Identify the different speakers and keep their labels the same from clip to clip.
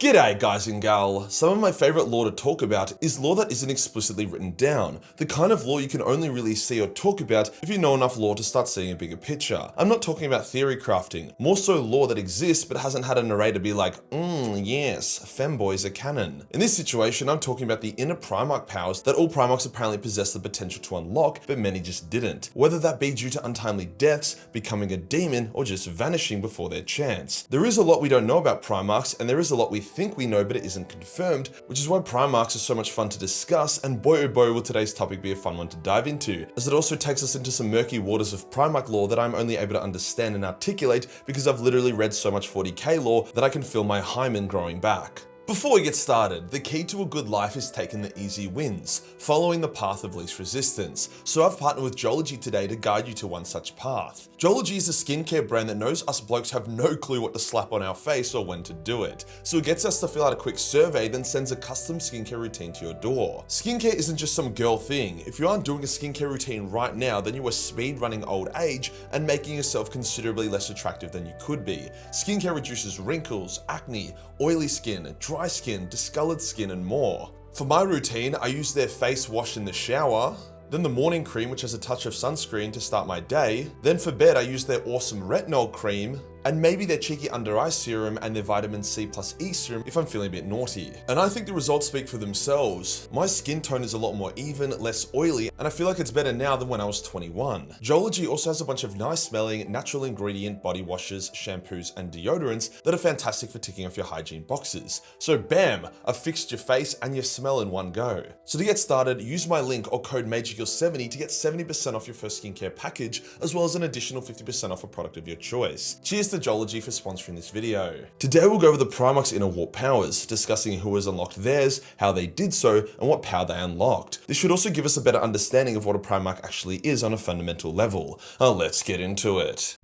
Speaker 1: G'day guys and gal. Some of my favourite lore to talk about is lore that isn't explicitly written down, the kind of lore you can only really see or talk about if you know enough lore to start seeing a bigger picture. I'm not talking about theory crafting, more so lore that exists but hasn't had a narrator be like, yes, femboys are canon. In this situation, I'm talking about the inner Primarch powers that all Primarchs apparently possess the potential to unlock, but many just didn't. Whether that be due to untimely deaths, becoming a demon, or just vanishing before their chance. There is a lot we don't know about Primarchs, and there is a lot we think we know but it isn't confirmed, which is why Primarchs are so much fun to discuss, and boy oh boy will today's topic be a fun one to dive into, as it also takes us into some murky waters of Primarch lore that I'm only able to understand and articulate because I've literally read so much 40k lore that I can feel my hymen growing back. Before we get started, the key to a good life is taking the easy wins, following the path of least resistance. So I've partnered with Joology today to guide you to one such path. Joology is a skincare brand that knows us blokes have no clue what to slap on our face or when to do it. So it gets us to fill out a quick survey, then sends a custom skincare routine to your door. Skincare isn't just some girl thing. If you aren't doing a skincare routine right now, then you are speed running old age and making yourself considerably less attractive than you could be. Skincare reduces wrinkles, acne, oily skin, dry skin, discolored skin, and more. For my routine, I use their face wash in the shower, then the morning cream which has a touch of sunscreen to start my day, then for bed I use their awesome retinol cream, and maybe their cheeky under eye serum and their vitamin C plus E serum if I'm feeling a bit naughty. And I think the results speak for themselves. My skin tone is a lot more even, less oily, and I feel like it's better now than when I was 21. Joology also has a bunch of nice smelling, natural ingredient body washes, shampoos, and deodorants that are fantastic for ticking off your hygiene boxes. So bam, I've fixed your face and your smell in one go. So to get started, use my link or code Majorkill70 to get 70% off your first skincare package, as well as an additional 50% off a product of your choice. Cheers to Joology for sponsoring this video. Today we'll go over the Primarch's inner warp powers, discussing who has unlocked theirs, how they did so, and what power they unlocked. This should also give us a better understanding of what a Primarch actually is on a fundamental level. Let's get into it.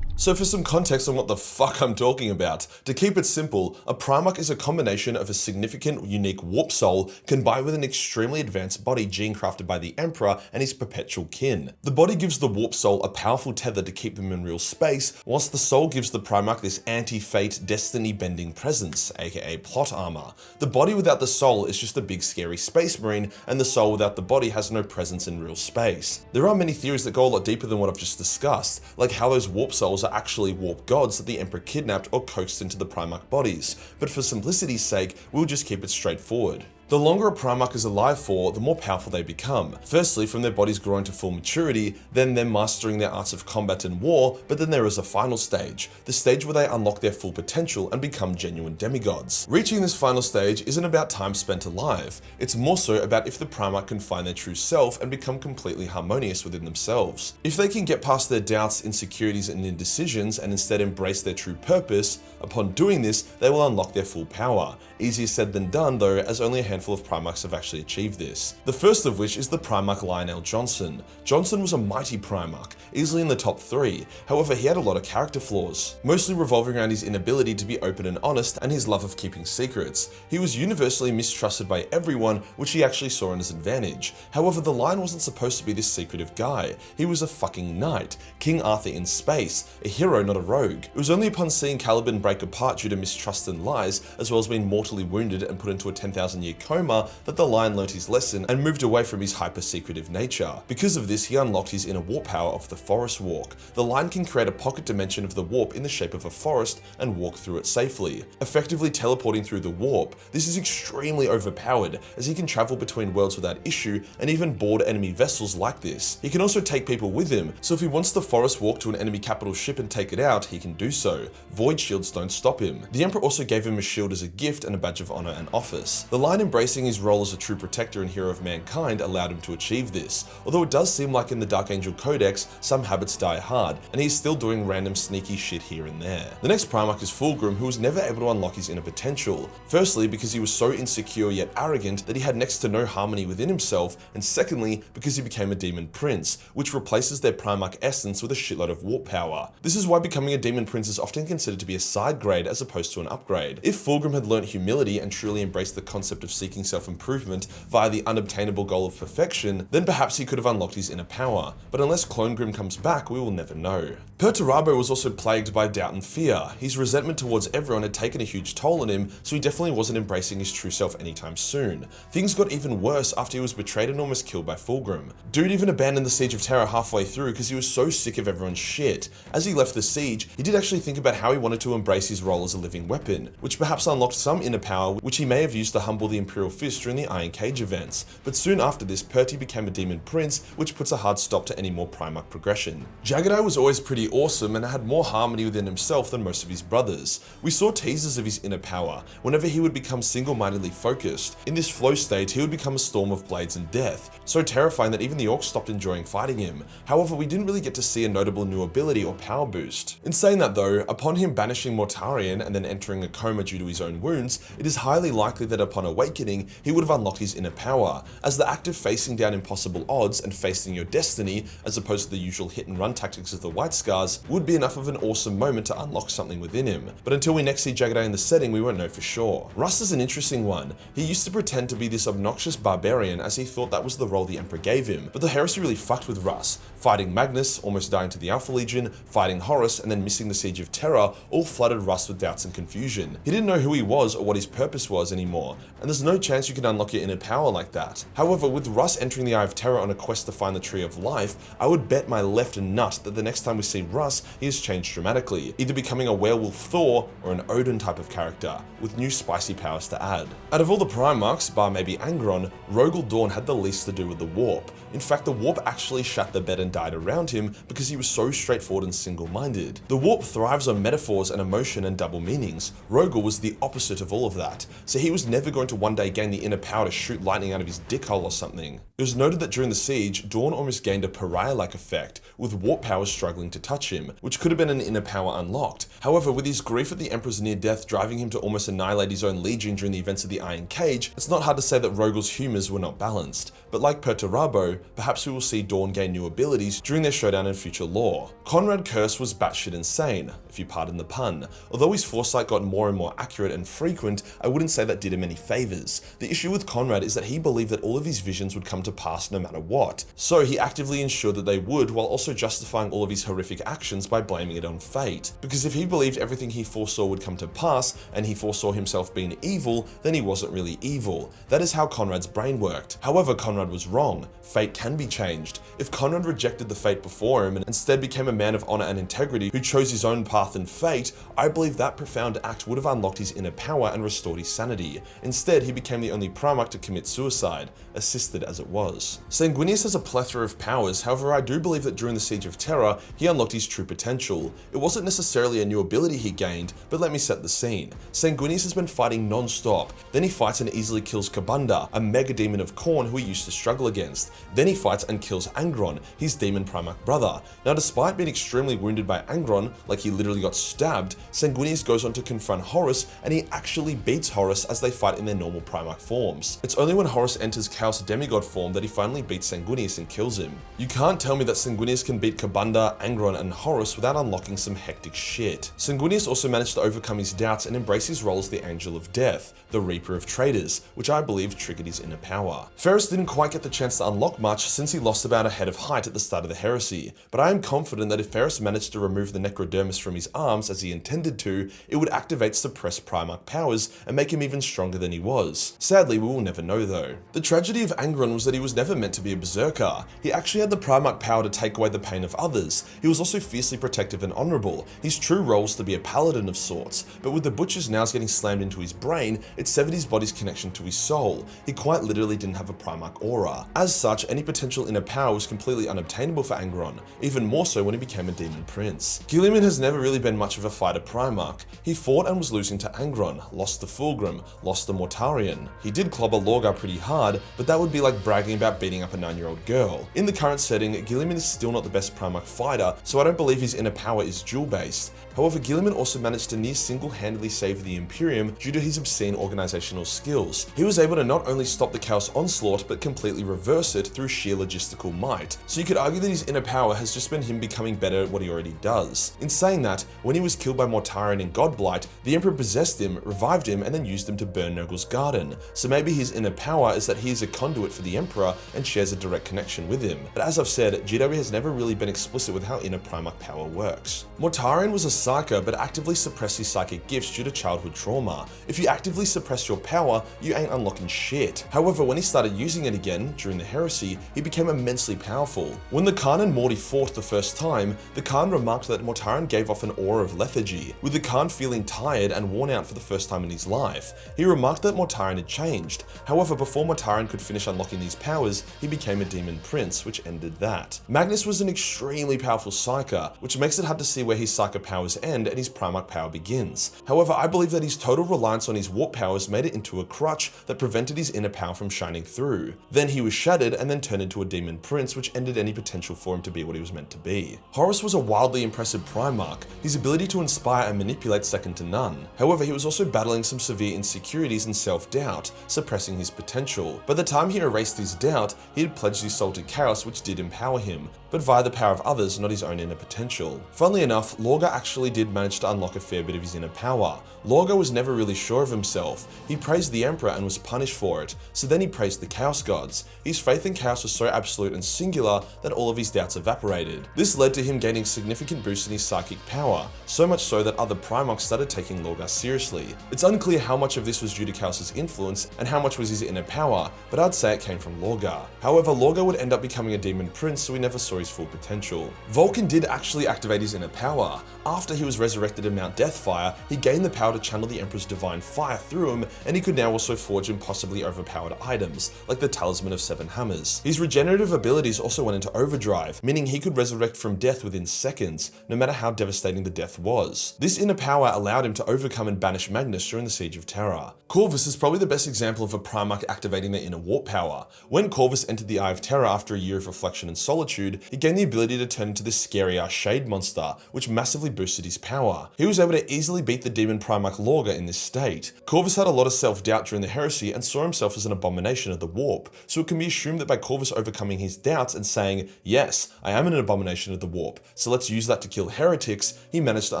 Speaker 1: So for some context on what the fuck I'm talking about, to keep it simple, a Primarch is a combination of a significant, unique warp soul combined with an extremely advanced body gene crafted by the Emperor and his perpetual kin. The body gives the warp soul a powerful tether to keep them in real space, whilst the soul gives the Primarch this anti-fate, destiny-bending presence, aka plot armor. The body without the soul is just a big scary space marine, and the soul without the body has no presence in real space. There are many theories that go a lot deeper than what I've just discussed, like how those warp souls are actually warp gods that the Emperor kidnapped or coaxed into the Primarch bodies, but for simplicity's sake, we'll just keep it straightforward. The longer a Primarch is alive for, the more powerful they become. Firstly, from their bodies growing to full maturity, then them mastering their arts of combat and war, but then there is a final stage, the stage where they unlock their full potential and become genuine demigods. Reaching this final stage isn't about time spent alive, it's more so about if the Primarch can find their true self and become completely harmonious within themselves. If they can get past their doubts, insecurities, and indecisions and instead embrace their true purpose, upon doing this, they will unlock their full power. Easier said than done though, as only a handful of Primarchs have actually achieved this. The first of which is the Primarch Lionel Johnson. Johnson was a mighty Primarch, easily in the top 3, however he had a lot of character flaws, mostly revolving around his inability to be open and honest and his love of keeping secrets. He was universally mistrusted by everyone, which he actually saw in his advantage. However, the Lion wasn't supposed to be this secretive guy. He was a fucking knight, King Arthur in space, a hero not a rogue. It was only upon seeing Caliban break apart due to mistrust and lies, as well as being mortally wounded and put into a 10,000-year coma, that the Lion learnt his lesson and moved away from his hyper-secretive nature. Because of this, he unlocked his inner warp power of the Forest Walk. The Lion can create a pocket dimension of the warp in the shape of a forest and walk through it safely, effectively teleporting through the warp. This is extremely overpowered, as he can travel between worlds without issue and even board enemy vessels like this. He can also take people with him, so if he wants the Forest Walk to an enemy capital ship and take it out, he can do so. Void shields don't stop him. The Emperor also gave him a shield as a gift and a badge of honor and office. The Lion embracing his role as a true protector and hero of mankind allowed him to achieve this, although it does seem like in the Dark Angel Codex, some habits die hard, and he's still doing random sneaky shit here and there. The next Primarch is Fulgrim, who was never able to unlock his inner potential. Firstly, because he was so insecure yet arrogant that he had next to no harmony within himself, and secondly, because he became a demon prince, which replaces their Primarch essence with a shitload of warp power. This is why becoming a demon prince is often considered to be a side grade as opposed to an upgrade. If Fulgrim had learnt humility and truly embraced the concept of secret seeking self-improvement via the unobtainable goal of perfection, then perhaps he could have unlocked his inner power, but unless Clone Grim comes back, we will never know. Perturabo was also plagued by doubt and fear. His resentment towards everyone had taken a huge toll on him, so he definitely wasn't embracing his true self anytime soon. Things got even worse after he was betrayed and almost killed by Fulgrim. Dude even abandoned the Siege of Terra halfway through because he was so sick of everyone's shit. As he left the siege, he did actually think about how he wanted to embrace his role as a living weapon, which perhaps unlocked some inner power which he may have used to humble the Imperial Fist during the Iron Cage events. But soon after this, Perty became a Demon Prince, which puts a hard stop to any more Primarch progression. Jagadai was always pretty awesome and had more harmony within himself than most of his brothers. We saw teasers of his inner power whenever he would become single-mindedly focused. In this flow state, he would become a storm of blades and death, so terrifying that even the orcs stopped enjoying fighting him. However, we didn't really get to see a notable new ability or power boost. In saying that though, upon him banishing Mortarion and then entering a coma due to his own wounds, it is highly likely that upon awakening, he would have unlocked his inner power, as the act of facing down impossible odds and facing your destiny, as opposed to the usual hit and run tactics of the White Scars, would be enough of an awesome moment to unlock something within him. But until we next see Jagadai in the setting, we won't know for sure. Russ is an interesting one. He used to pretend to be this obnoxious barbarian as he thought that was the role the Emperor gave him, but the heresy really fucked with Russ. Fighting Magnus, almost dying to the Alpha Legion, fighting Horus, and then missing the Siege of Terra all flooded Russ with doubts and confusion. He didn't know who he was or what his purpose was anymore, and there's no chance you can unlock your inner power like that. However, with Russ entering the Eye of Terror on a quest to find the Tree of Life, I would bet my left nut that the next time we see Russ, he has changed dramatically, either becoming a werewolf Thor or an Odin type of character, with new spicy powers to add. Out of all the Primarchs, bar maybe Angron, Rogel Dawn had the least to do with the warp. In fact, the warp actually shat the bed and died around him because he was so straightforward and single-minded. The warp thrives on metaphors and emotion and double meanings. Rogel was the opposite of all of that, so he was never going to one day gain the inner power to shoot lightning out of his dickhole or something. It was noted that during the siege, Dawn almost gained a pariah-like effect, with warp powers struggling to touch him, which could have been an inner power unlocked. However, with his grief at the Emperor's near death driving him to almost annihilate his own legion during the events of the Iron Cage, it's not hard to say that Rogel's humours were not balanced. But like Perturabo, perhaps we will see Dawn gain new abilities during their showdown in future lore. Conrad Curse was batshit insane, if you pardon the pun. Although his foresight got more and more accurate and frequent, I wouldn't say that did him any favours. The issue with Conrad is that he believed that all of his visions would come to pass no matter what, so he actively ensured that they would, while also justifying all of his horrific actions by blaming it on fate. Because if he believed everything he foresaw would come to pass, and he foresaw himself being evil, then he wasn't really evil. That is how Conrad's brain worked. However, Conrad was wrong. Fate can be changed. If Conrad rejected the fate before him and instead became a man of honor and integrity who chose his own path and fate, I believe that profound act would have unlocked his inner power and restored his sanity. Instead, he became the only Primarch to commit suicide, assisted as it was. Sanguinius has a plethora of powers, however I do believe that during the Siege of Terra, he unlocked his true potential. It wasn't necessarily a new ability he gained, but let me set the scene. Sanguinius has been fighting non-stop, then he fights and easily kills Kabunda, a mega demon of Khorne who he used to struggle against. Then he fights and kills Angron, his demon Primarch brother. Now despite being extremely wounded by Angron, like he literally got stabbed, Sanguinius goes on to confront Horus and he actually beats Horus as they fight in their normal Primarch forms. It's only when Horus enters Chaos Demigod form that he finally beats Sanguinius and kills him. You can't tell me that Sanguinius can beat Kabunda, Angron and Horus without unlocking some hectic shit. Sanguinius also managed to overcome his doubts and embrace his role as the Angel of Death, the Reaper of Traitors, which I believe triggered his inner power. Ferris didn't quite get the chance to unlock much since he lost about a head of height at the start of the heresy, but I am confident that if Ferris managed to remove the Necrodermis from his arms as he intended to, it would activate suppressed Primarch powers and make him even stronger than he was. Sadly, we will never know though. The tragedy of Angron was that he was never meant to be a berserker. He actually had the Primarch power to take away the pain of others. He was also fiercely protective and honourable. His true role was to be a paladin of sorts, but with the Butcher's Nows getting slammed into his brain, it severed his body's connection to his soul. He quite literally didn't have a Primarch aura. As such, any potential inner power was completely unobtainable for Angron, even more so when he became a demon prince. Guilliman has never really been much of a fighter Primarch. He fought and was losing to Angron, lost to Fulgrim, lost to Mortarion. He did clobber Lorgar pretty hard, but that would be like bragging about beating up a 9-year-old girl. In the current setting, Guilliman is still not the best Primarch fighter, so I don't believe his inner power is dual-based. However, Guilliman also managed to near single-handedly save the Imperium due to his obscene organizational skills. He was able to not only stop the Chaos Onslaught, but completely reverse it through sheer logistical might. So you could argue that his inner power has just been him becoming better at what he already does. In saying that, when he was killed by Mortarion in Godblight, the Emperor possessed him, revived him, and then used him to burn Nurgle's Garden. button, so maybe his inner power is that he is a conduit for the Emperor and shares a direct connection with him. But as I've said, GW has never really been explicit with how inner Primarch power works. Mortarion was a psyker but actively suppressed his psychic gifts due to childhood trauma. If you actively suppress your power, you ain't unlocking shit. However, when he started using it again during the heresy, he became immensely powerful. When the Khan and Morty fought the first time, the Khan remarked that Mortarion gave off an aura of lethargy, with the Khan feeling tired and worn out for the first time in his life. He remarked that Mortarion had changed. However, before Mortarion could finish unlocking these powers, he became a demon prince, which ended that. Magnus was an extremely powerful psyker, which makes it hard to see where his psyker powers end and his Primarch power begins. However, I believe that his total reliance on his warp powers made it into a crutch that prevented his inner power from shining through. Then he was shattered and then turned into a demon prince, which ended any potential for him to be what he was meant to be. Horus was a wildly impressive Primarch, his ability to inspire and manipulate second to none. However, he was also battling some severe insecurities and self-doubt, suppressing his potential. By the time he erased his doubt, he had pledged his soul to chaos, which did empower him, but via the power of others, not his own inner potential. Funnily enough, Lorgar actually did manage to unlock a fair bit of his inner power. Lorgar was never really sure of himself. He praised the Emperor and was punished for it, so then he praised the Chaos Gods. His faith in chaos was so absolute and singular that all of his doubts evaporated. This led to him gaining significant boosts in his psychic power, so much so that other Primarchs started taking Lorgar seriously. It's unclear how much of this was due to Chaos's influence and how much was his inner power, but I'd say it came from Lorgar. However, Lorgar would end up becoming a demon prince, so we never saw his full potential. Vulkan did actually activate his inner power. After he was resurrected in Mount Deathfire, he gained the power to channel the Emperor's divine fire through him, and he could now also forge impossibly overpowered items, like the Talisman of Seven Hammers. His regenerative abilities also went into overdrive, meaning he could resurrect from death within seconds, no matter how devastating the death was. This inner power allowed him to overcome and banish Magnus during the Siege of Terra. Corvus is probably the best example of a Primarch activating their inner warp power. When Corvus entered the Eye of Terror after a year of reflection and solitude, he gained the ability to turn into this scary-ass shade monster, which massively boosted his power. He was able to easily beat the demon Primarch Lorgar in this state. Corvus had a lot of self-doubt during the heresy and saw himself as an abomination of the warp, so it can be assumed that by Corvus overcoming his doubts and saying, "Yes, I am an abomination of the warp, so let's use that to kill heretics," he managed to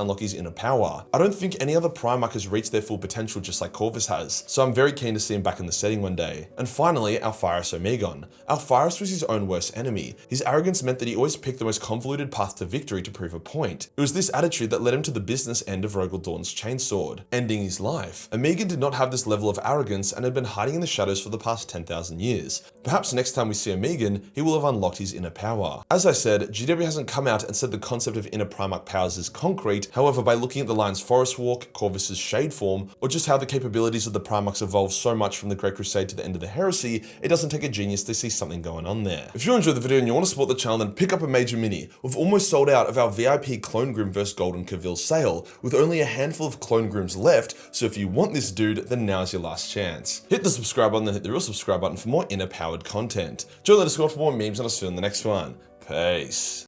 Speaker 1: unlock his inner power. I don't think any other Primarch has reached their full potential just like Corvus has, so I'm very keen to see him back in the setting one day. And finally, Alphyrus Omegon. Alphyrus was his own worst enemy. His arrogance meant that he always picked the most convoluted path to victory to prove a point. It was this attitude that led him to the business end of Rogel Dawn's chainsword, ending his life. Omegon did not have this level of arrogance and had been hiding in the shadows for the past 10,000 years. Perhaps next time we see Omegon, he will have unlocked his inner power. As I said, GW hasn't come out and said the concept of inner Primarch powers is concrete. However, by looking at the Lion's Forest Walk, Corvus's Shade Form, or just how the capabilities of the Primarchs evolved so much from the Great Crusade to the end of the Heresy, it doesn't take a genius to see something going on there. If you enjoyed the video and you want to support the channel, then pick up a major mini. We've almost sold out of our VIP Clone Groom vs Golden Cavill sale, with only a handful of Clone Grooms left, so if you want this dude, then now's your last chance. Hit the subscribe button and hit the real subscribe button for more inner powered content. Join the Discord for more memes and I'll see you in the next one. Peace.